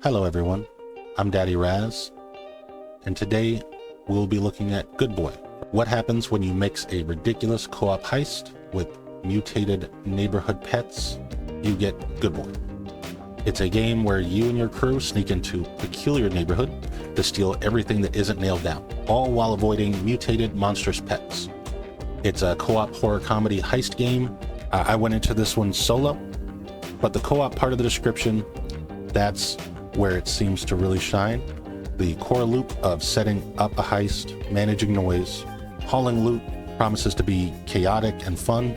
Hello everyone, I'm DaddyRaz, and today we'll be looking at Good Boy. What happens when you mix a ridiculous co-op heist with mutated neighborhood pets? You get Good Boy. It's a game where you and your crew sneak into a peculiar neighborhood to steal everything that isn't nailed down, all while avoiding mutated monstrous pets. It's a co-op horror comedy heist game. I went into this one solo, but the co-op part of the description, that's where it seems to really shine. The core loop of setting up a heist, managing noise, hauling loot promises to be chaotic and fun,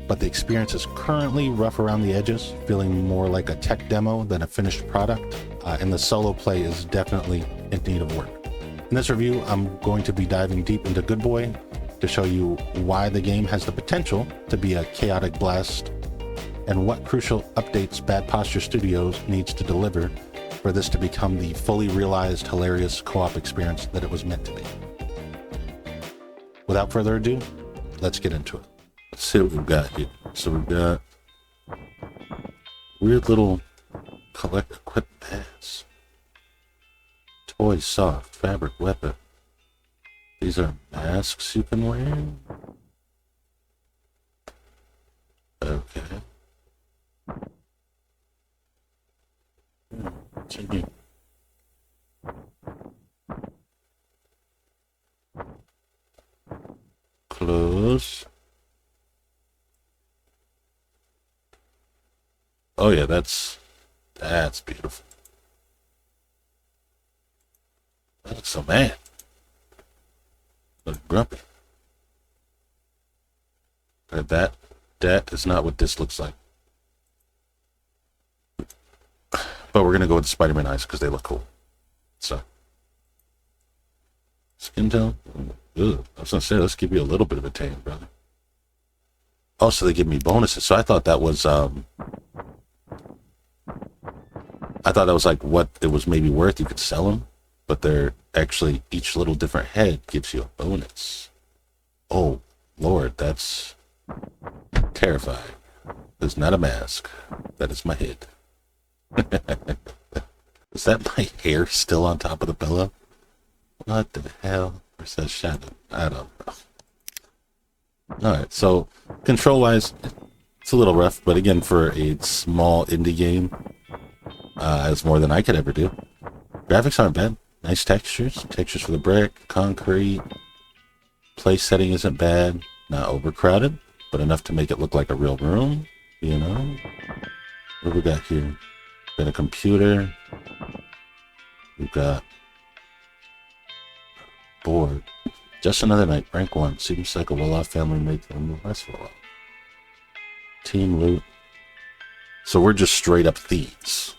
but the experience is currently rough around the edges, feeling more like a tech demo than a finished product, and the solo play is definitely in need of work. In this review, I'm going to be diving deep into Good Boy to show you why the game has the potential to be a chaotic blast and what crucial updates Bad Posture Studios needs to deliver for this to become the fully realized, hilarious co-op experience that it was meant to be. Without further ado, let's get into it. Let's see what we've got here. So we've got weird little collect equip pads. Toy, soft, fabric, weapon. These are masks you can wear. Okay. What's in here? Close. Oh yeah, that's beautiful. That looks so mad. Look grumpy. But that is not what this looks like. But we're gonna go with the Spider-Man eyes because they look cool. So skin tone. Ugh. I was gonna say, let's give you a little bit of a tan, brother. Also, they give me bonuses. So I thought that was like what it was maybe worth. You could sell them, but they're actually each little different head gives you a bonus. Oh Lord, that's terrifying. It's not a mask. That is my head. Is that my hair still on top of the pillow? What the hell? Or is that shadow? I don't know. Alright, so control-wise, it's a little rough, but again, for a small indie game, it's more than I could ever do. Graphics aren't bad. Nice textures. Textures for the brick, concrete. Play setting isn't bad. Not overcrowded, but enough to make it look like a real room, you know? What we got here? Got a computer. We've got board. Just another night. Rank 1. Seems like a well-off family made them less well-off. Team loot. So we're just straight up thieves.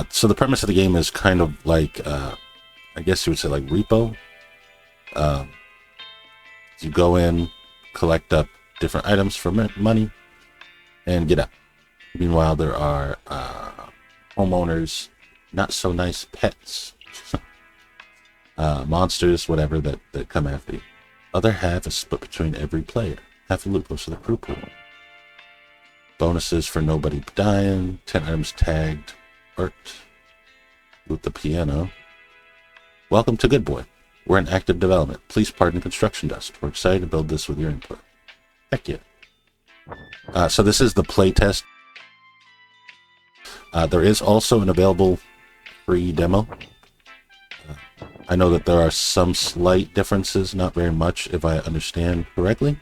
So the premise of the game is kind of like, I guess you would say like repo. You go in, collect up different items for money, and get out. Meanwhile, there are homeowners, not so nice pets, monsters, whatever, that come after you. Other half is split between every player. Half of the loot goes to the crew pool. Bonuses for nobody dying. 10 items tagged. Art. Loot the piano. Welcome to Good Boy. We're in active development. Please pardon construction dust. We're excited to build this with your input. Heck yeah. So this is the playtest. There is also an available free demo. I know that there are some slight differences, not very much, if I understand correctly.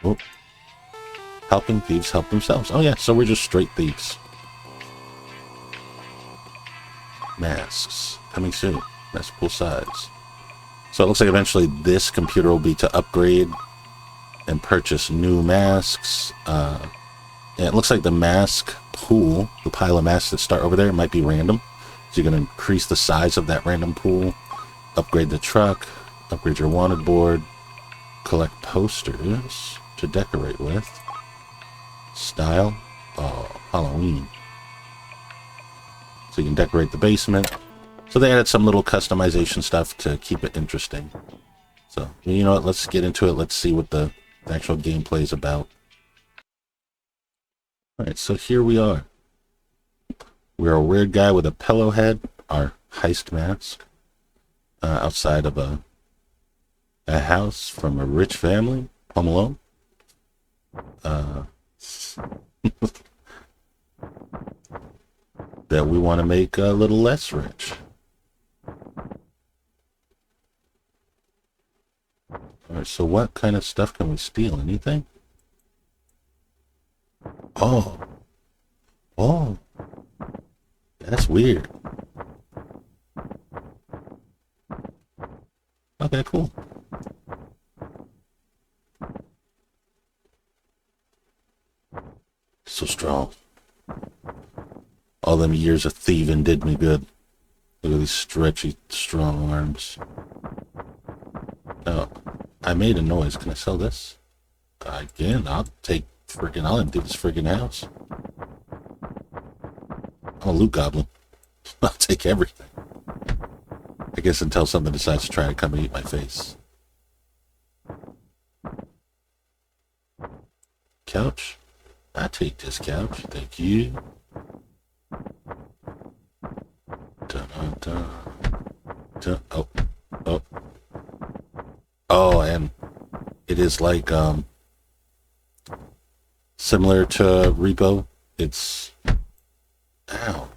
Oh. Helping thieves help themselves. Oh yeah, so we're just straight thieves. Masks. Coming soon. Mask pool size. So it looks like eventually this computer will be to upgrade and purchase new masks. Yeah, it looks like the mask pool, the pile of masks that start over there, might be random. So you're going to increase the size of that random pool, upgrade the truck, upgrade your wanted board, collect posters to decorate with. Style, oh, Halloween. So you can decorate the basement. So they added some little customization stuff to keep it interesting. So, you know what, let's get into it. Let's see what the actual gameplay is about. Alright, so here we are. We're a weird guy with a pillow head, our heist mask, outside of a house from a rich family, Home Alone. That we want to make a little less rich. Alright, so what kind of stuff can we steal? Anything? Oh. Oh. That's weird. Okay, cool. So strong. All them years of thieving did me good. Look at these stretchy, strong arms. Oh, I made a noise. Can I sell this? Again, I'll empty this friggin' house. I'm a loot goblin. I'll take everything. I guess until something decides to try to come and eat my face. Couch? I take this couch. Thank you. Dun, dun, dun. Dun. Oh. Oh. Oh, and it is like, similar to Repo. It's, ow.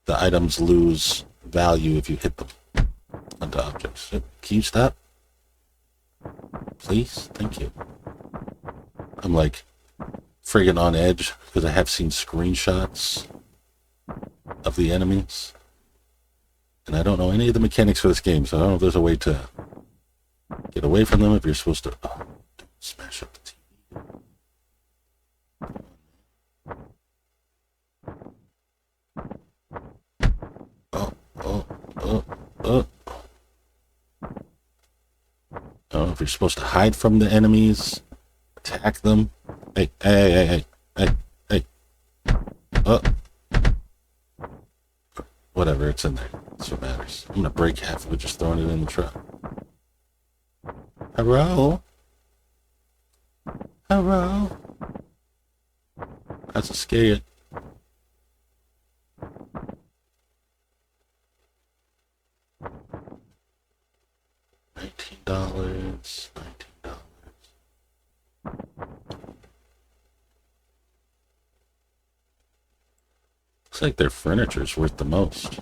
The items lose value if you hit them onto objects. Can you stop? Please? Thank you. I'm like friggin' on edge because I have seen screenshots of the enemies. And I don't know any of the mechanics for this game, so I don't know if there's a way to get away from them if you're supposed to... Oh, don't smash up the TV. I don't know if you're supposed to hide from the enemies, attack them. Hey. Whatever, it's in there. That's what matters. I'm gonna break half of it just throwing it in the truck. Hello? Hello? That's a scared. $19. Looks like their furniture's worth the most.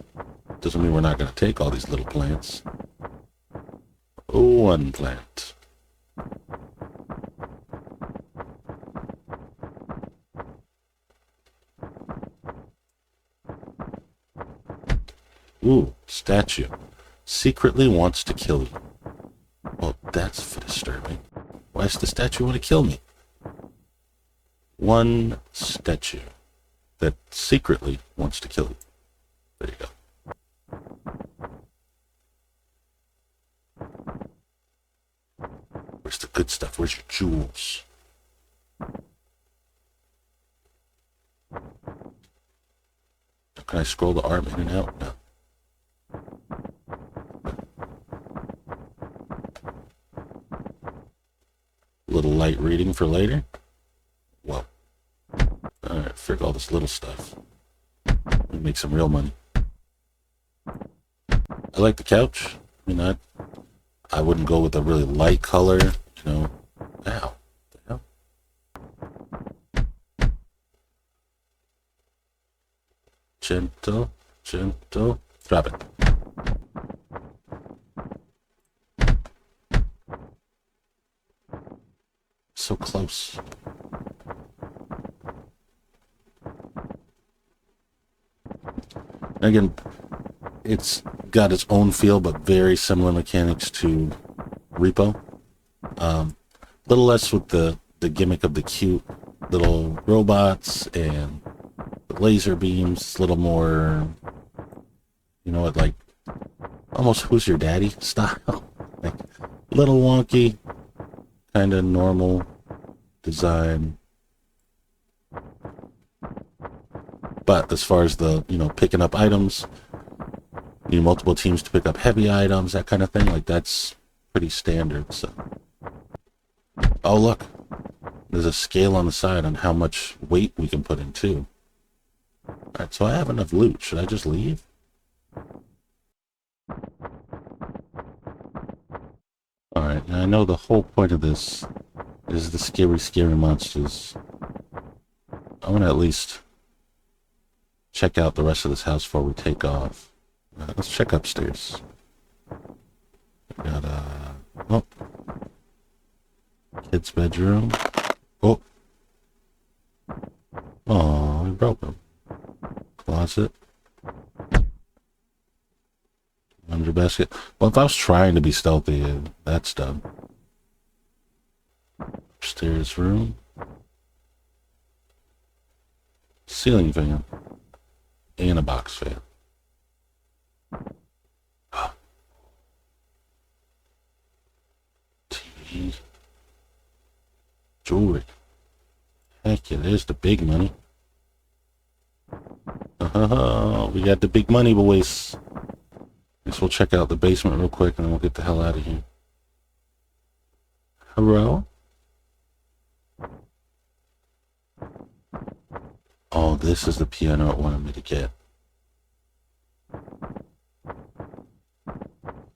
Doesn't mean we're not going to take all these little plants. One plant. Ooh, statue. Secretly wants to kill you. Well, that's disturbing. Why does the statue want to kill me? One statue that secretly wants to kill you. There you go. Where's the good stuff? Where's your jewels? Can I scroll the arm in and out? No. Little light reading for later. Well, alright, frig all this little stuff. We make some real money. I like the couch. I mean, I wouldn't go with a really light color, you know. Ow. What the hell? Gentle, gentle. Drop it. So close. Again, it's got its own feel, but very similar mechanics to Repo. Little less with the gimmick of the cute little robots and the laser beams. A little more, you know what, like almost Who's Your Daddy style. Like little wonky, kind of normal design. But as far as the, you know, picking up items, need multiple teams to pick up heavy items, that kind of thing, like that's pretty standard. So, oh look, There's a scale on the side on how much weight we can put in too. Alright, so I have enough loot. Should I just leave? Alright, now I know the whole point of this is the scary monsters. I want to at least check out the rest of this house before we take off. Let's check upstairs. We got oh, kid's bedroom. Oh, we broke them. Closet. Under basket. Well, if I was trying to be stealthy, that's done. Upstairs room. Ceiling fan. And a box fan. TV. Jewelry. Heck yeah, there's the big money. We got the big money, boys. Guess we'll check out the basement real quick and then we'll get the hell out of here. Hello? Oh, this is the piano it wanted me to get.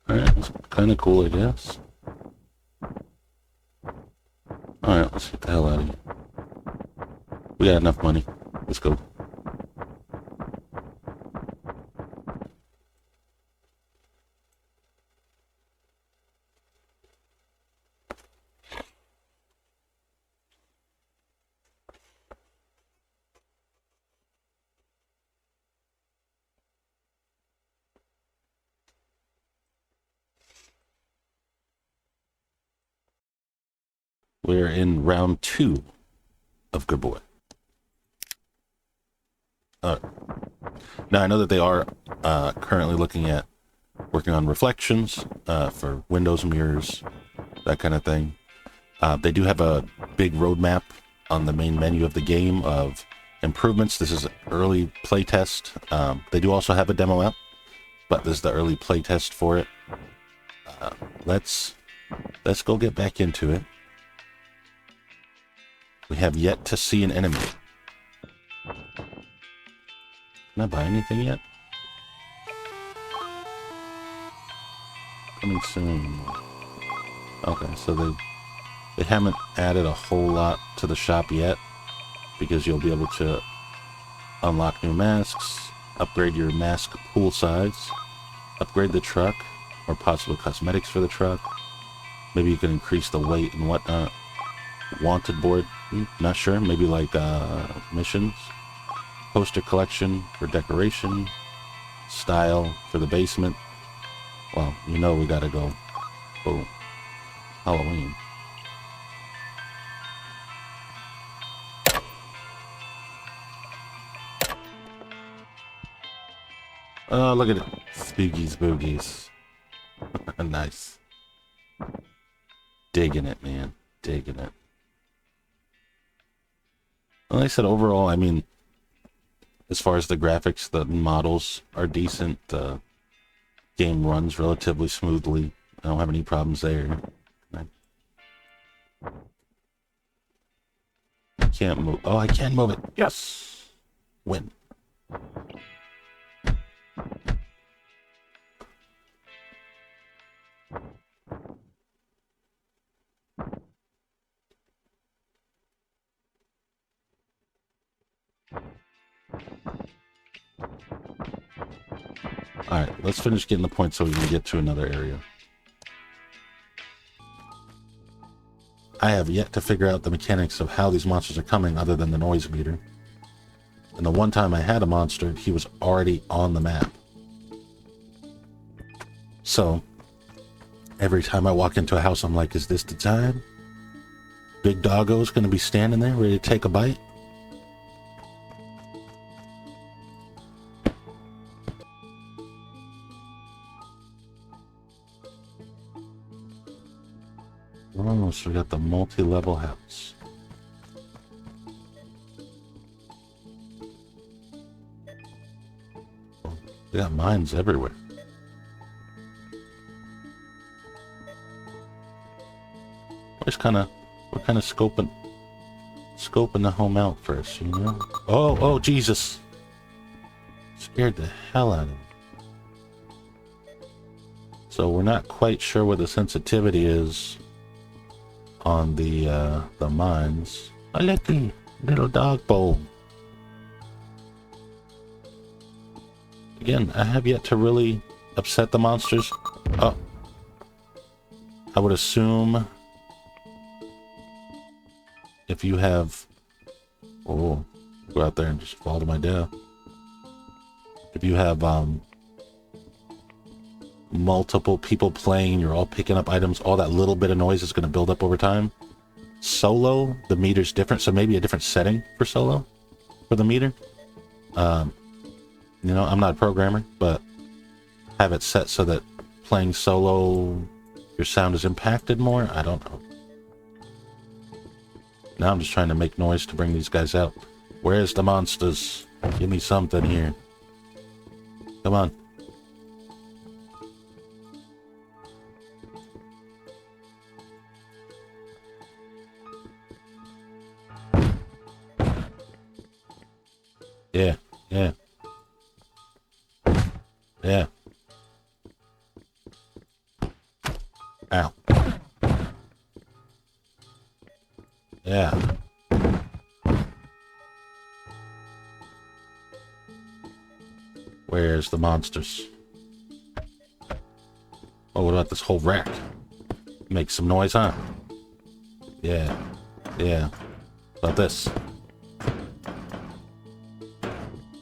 Alright, that's kind of cool, I guess. Alright, let's get the hell out of here. We got enough money. Let's go. We're in round 2 of Good Boy. Now, I know that they are currently looking at working on reflections for windows, mirrors, that kind of thing. They do have a big roadmap on the main menu of the game of improvements. This is early playtest. They do also have a demo app, but this is the early playtest for it. Let's go get back into it. We have yet to see an enemy. Can I buy anything yet? Coming soon. Okay, so they haven't added a whole lot to the shop yet, because you'll be able to unlock new masks, upgrade your mask pool size, upgrade the truck, or possible cosmetics for the truck. Maybe you can increase the weight and whatnot. Wanted board, not sure, maybe like missions. Poster collection for decoration. Style for the basement. Well, you know we gotta go. Boom. Halloween. Oh, look at it. Spookies, boogies. Nice. Digging it, man. Digging it. Well, like I said, overall, I mean, as far as the graphics, the models are decent. The game runs relatively smoothly. I don't have any problems there. I can't move. Oh, I can move it. Yes! Win. Alright, let's finish getting the points so we can get to another area. I have yet to figure out the mechanics of how these monsters are coming other than the noise meter. And the one time I had a monster, he was already on the map. So, every time I walk into a house, I'm like, is this the time? Big Doggo's gonna be standing there ready to take a bite? Oh, so we got the multi-level house. Oh, they got mines everywhere. We're kind of scoping scoping the home out first, you know? Oh, oh, Jesus. Scared the hell out of me. So we're not quite sure what the sensitivity is on the mines. A little dog bowl. Again, I have yet to really upset the monsters. Oh. I would assume if you have... Oh, go out there and just fall to my death. If you have multiple people playing, you're all picking up items, all that little bit of noise is going to build up over time. Solo, the meter's different, so maybe a different setting for solo for the meter. You know, I'm not a programmer, but have it set so that playing solo, your sound is impacted more. I don't know. Now I'm just trying to make noise to bring these guys out. Where's the monsters? Give me something here. Come on. Yeah, yeah. Yeah. Ow. Yeah. Where's the monsters? Oh, what about this whole rack? Make some noise, huh? Yeah. Yeah. What about this?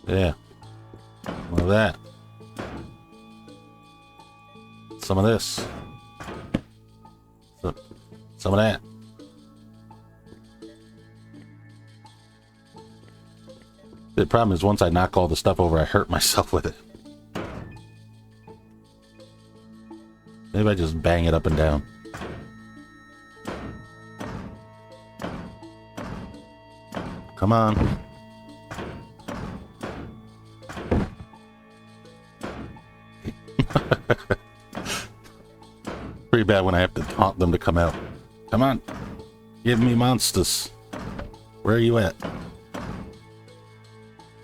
Yeah. What of that? Some of this. Some of that. The problem is once I knock all the stuff over, I hurt myself with it. Maybe I just bang it up and down. Come on. Pretty bad when I have to taunt them to come out. Come on. Give me monsters. Where are you at?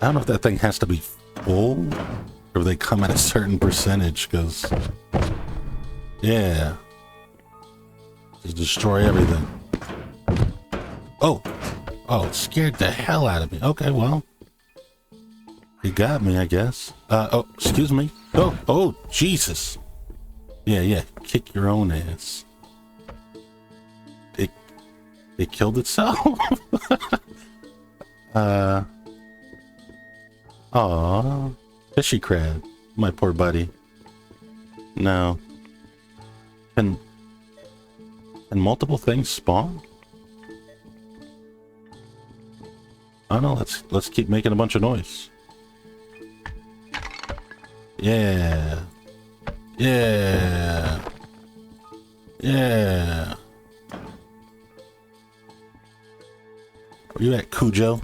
I don't know if that thing has to be full or they come at a certain percentage, because... Yeah. Just destroy everything. Oh! Oh, it scared the hell out of me. Okay, well. You got me, I guess. Oh, excuse me. Oh, oh, Jesus. Yeah, yeah. Kick your own ass. It killed itself? Aw. Fishy crab. My poor buddy. No. Can multiple things spawn? I don't know, let's keep making a bunch of noise. Yeah. Yeah. Yeah. Where you at, Cujo?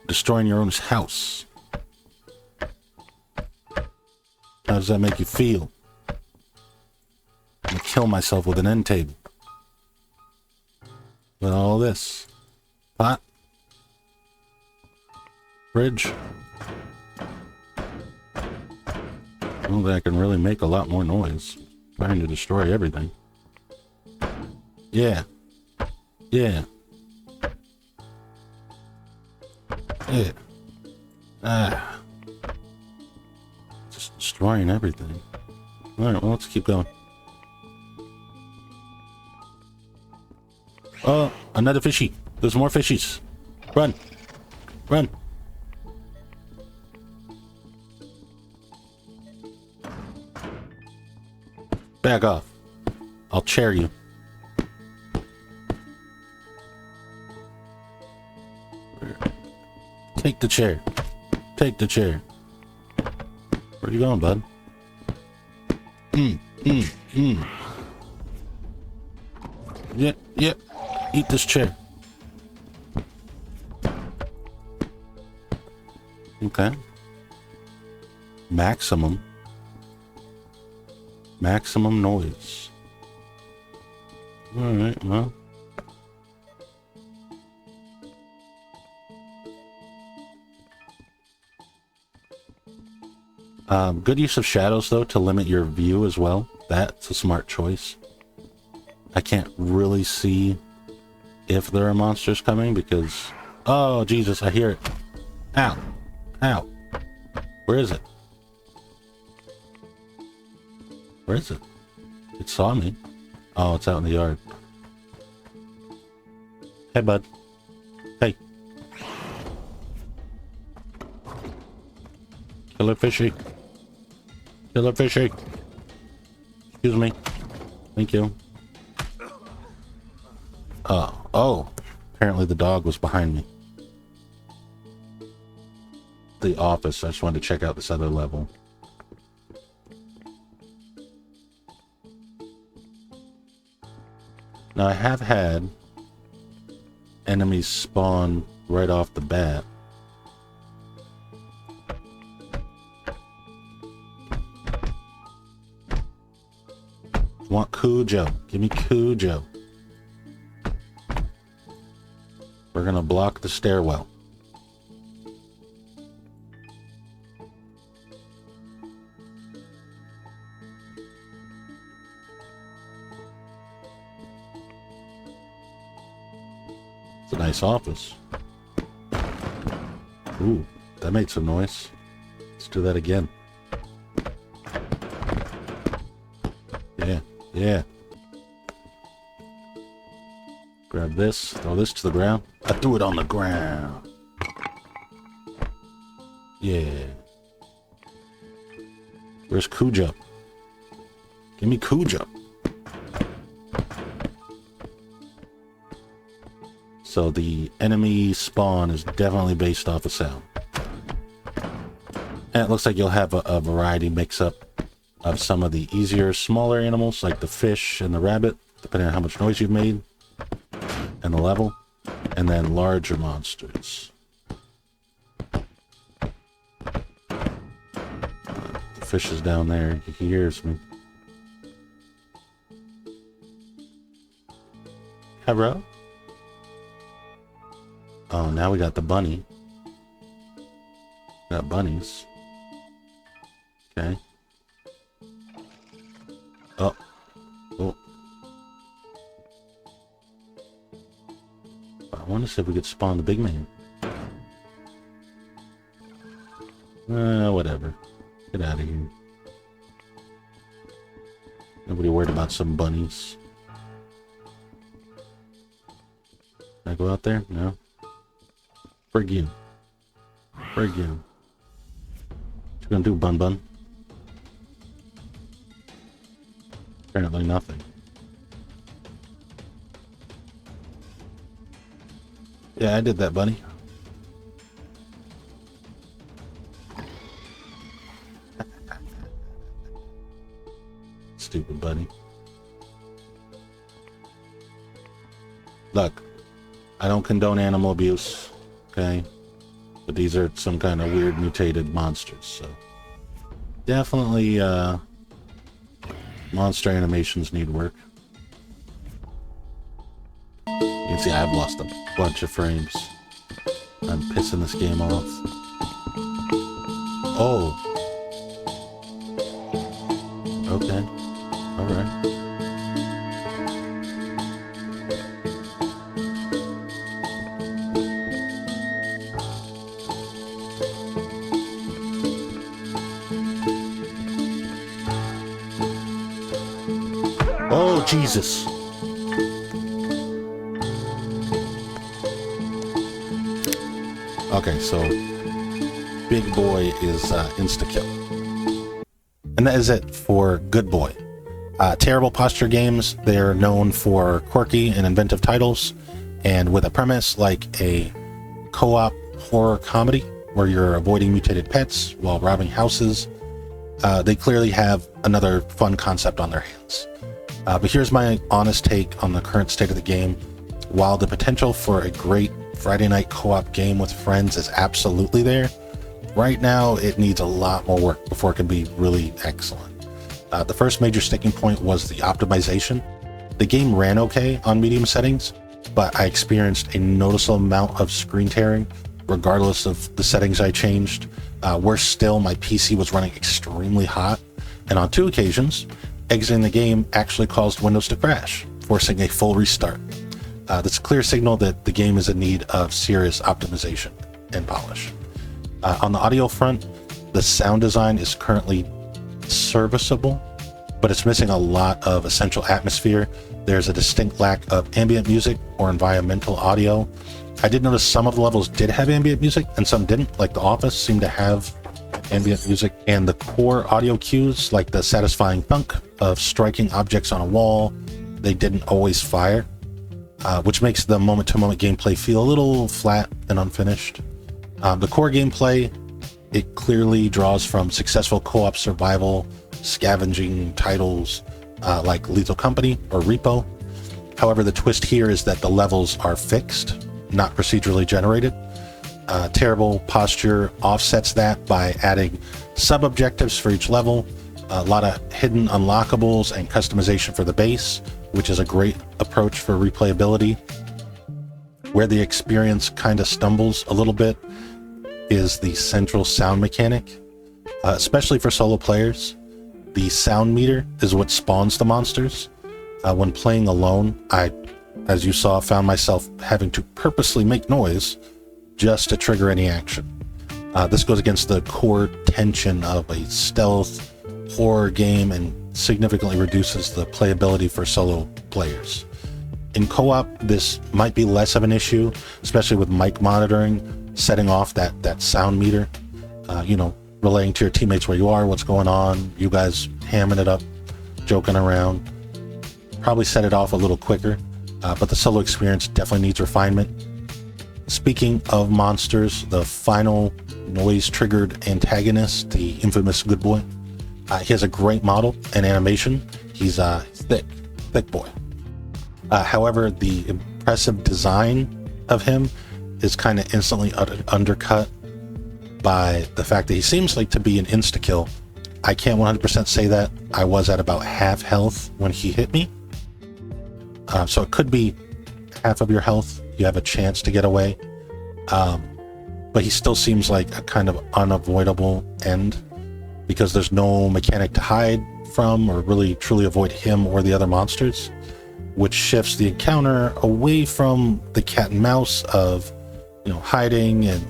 Destroying your own house. How does that make you feel? I'm gonna kill myself with an end table. With all this. Pot. Fridge. I don't think I can really make a lot more noise. Trying to destroy everything. Yeah. Yeah. Yeah. Ah. Just destroying everything. Alright, well, let's keep going. Oh, another fishy. There's more fishies. Run. Run. Back off. I'll chair you. Take the chair. Take the chair. Where you going, bud? Yep, yep. Eat this chair. Okay. Maximum noise. Alright, well. Good use of shadows, though, to limit your view as well. That's a smart choice. I can't really see if there are monsters coming because... Oh, Jesus, I hear it. Ow. Ow. Where is it? Where is it? It saw me. Oh, it's out in the yard. Hey, bud. Hey. Killer fishy. Killer fishy. Excuse me. Thank you. Oh. Apparently the dog was behind me. The office. I just wanted to check out this other level. Now I have had enemies spawn right off the bat. Want Cujo. Give me Cujo. We're gonna block the stairwell. It's a nice office. Ooh, that made some noise. Let's do that again. Yeah, yeah. Grab this, throw this to the ground. I threw it on the ground. Yeah. Where's Cujo? Give me Cujo. So the enemy spawn is definitely based off of sound. And it looks like you'll have a variety mix-up of some of the easier, smaller animals, like the fish and the rabbit, depending on how much noise you've made and the level, and then larger monsters. The fish is down there. He hears me. Hello? Oh, now we got the bunny. Got bunnies. Okay. Oh. Oh. I want to see if we could spawn the big man. Whatever. Get out of here. Nobody worried about some bunnies. Can I go out there? No. Frig you. Frig you. What you gonna do, Bun Bun? Apparently nothing. Yeah, I did that, bunny. Stupid bunny. Look, I don't condone animal abuse, okay? But these are some kind of weird mutated monsters, so definitely monster animations need work. You can see I've lost a bunch of frames. I'm pissing this game off. Oh. Okay. Alright. Oh, Jesus. Okay, so Big Boy is insta-kill. And that is it for Good Boy. Terrible posture games. They're known for quirky and inventive titles, and with a premise like a co-op horror comedy where you're avoiding mutated pets while robbing houses. They clearly have another fun concept on their hands. But here's my honest take on the current state of the game. While the potential for a great Friday night co-op game with friends is absolutely there, right now it needs a lot more work before it can be really excellent. The first major sticking point was the optimization. The game ran okay on medium settings, but I experienced a noticeable amount of screen tearing regardless of the settings I changed. Worse still, my PC was running extremely hot, and on 2 occasions, exiting the game actually caused Windows to crash, forcing a full restart. That's a clear signal that the game is in need of serious optimization and polish. On the audio front, the sound design is currently serviceable, but it's missing a lot of essential atmosphere. There's a distinct lack of ambient music or environmental audio. I did notice some of the levels did have ambient music and some didn't, like The Office seemed to have ambient music, and the core audio cues, like the satisfying thunk of striking objects on a wall, they didn't always fire, which makes the moment-to-moment gameplay feel a little flat and unfinished. The core gameplay, it clearly draws from successful co-op survival scavenging titles like Lethal Company or Repo. However, the twist here is that the levels are fixed, not procedurally generated. Terrible posture offsets that by adding sub-objectives for each level, a lot of hidden unlockables and customization for the base, which is a great approach for replayability. Where the experience kind of stumbles a little bit is the central sound mechanic, especially for solo players. The sound meter is what spawns the monsters. When playing alone, I, as you saw, found myself having to purposely make noise just to trigger any action. This goes against the core tension of a stealth horror game and significantly reduces the playability for solo players. In co-op, this might be less of an issue, especially with mic monitoring, setting off that sound meter, relaying to your teammates where you are, what's going on, you guys hamming it up, joking around. Probably set it off a little quicker, but the solo experience definitely needs refinement. Speaking of monsters, the final noise-triggered antagonist, the infamous Good Boy, he has a great model and animation. He's a thick boy. However, the impressive design of him is kind of instantly undercut by the fact that he seems like to be an insta-kill. I can't 100% say that. I was at about half health when he hit me. So it could be half of your health. You have a chance to get away. But he still seems like a kind of unavoidable end because there's no mechanic to hide from or really truly avoid him or the other monsters, which shifts the encounter away from the cat and mouse of, hiding and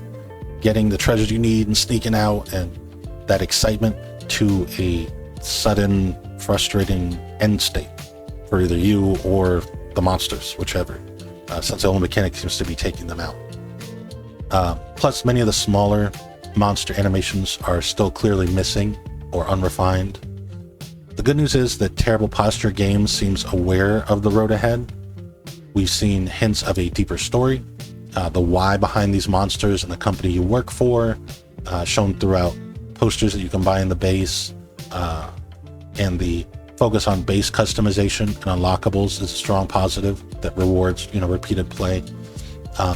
getting the treasures you need and sneaking out and that excitement to a sudden, frustrating end state for either you or the monsters, whichever, since the only mechanic seems to be taking them out. Plus, many of the smaller monster animations are still clearly missing or unrefined. The good news is that Terrible Posture Games seems aware of the road ahead. We've seen hints of a deeper story, the why behind these monsters and the company you work for, shown throughout posters that you can buy in the base, and the focus on base customization and unlockables is a strong positive that rewards, repeated play.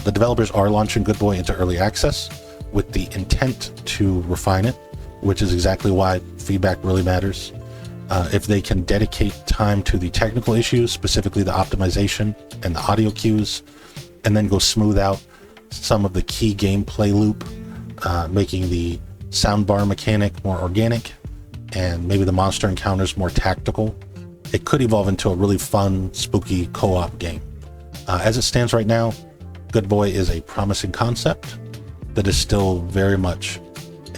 The developers are launching Good Boy into early access with the intent to refine it, which is exactly why feedback really matters. If they can dedicate time to the technical issues, specifically the optimization and the audio cues, and then go smooth out some of the key gameplay loop, making the soundbar mechanic more organic and maybe the monster encounters more tactical, it could evolve into a really fun, spooky co-op game. As it stands right now, Good Boy is a promising concept that is still very much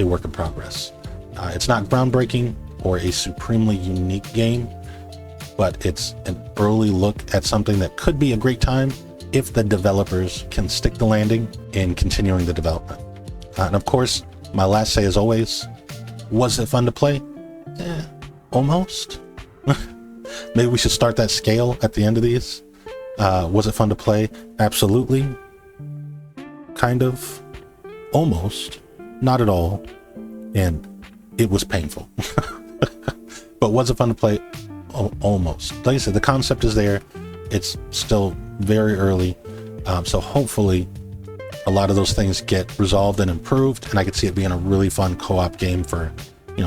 a work in progress. It's not groundbreaking or a supremely unique game, but it's an early look at something that could be a great time if the developers can stick the landing in continuing the development. And of course, my last say as always, was it fun to play? Almost. Maybe we should start that scale at the end of these. Was it fun to play? Absolutely. Kind of. Almost. Not at all. And it was painful. But was it fun to play? Almost. Like I said, the concept is there. It's still very early. So hopefully a lot of those things get resolved and improved, and I could see it being a really fun co-op game for,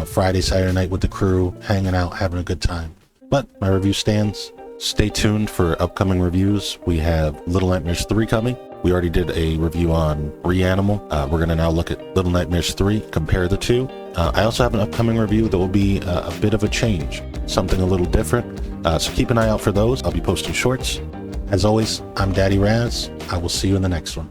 Friday, Saturday night with the crew, hanging out, having a good time. But my review stands. Stay tuned for upcoming reviews. We have Little Nightmares 3 coming, We already did a review on Reanimal. We're going to now look at Little Nightmares 3, compare the two. I also have an upcoming review that will be a bit of a change, something a little different. So keep an eye out for those. I'll be posting shorts. As always, I'm DaddyRaz. I will see you in the next one.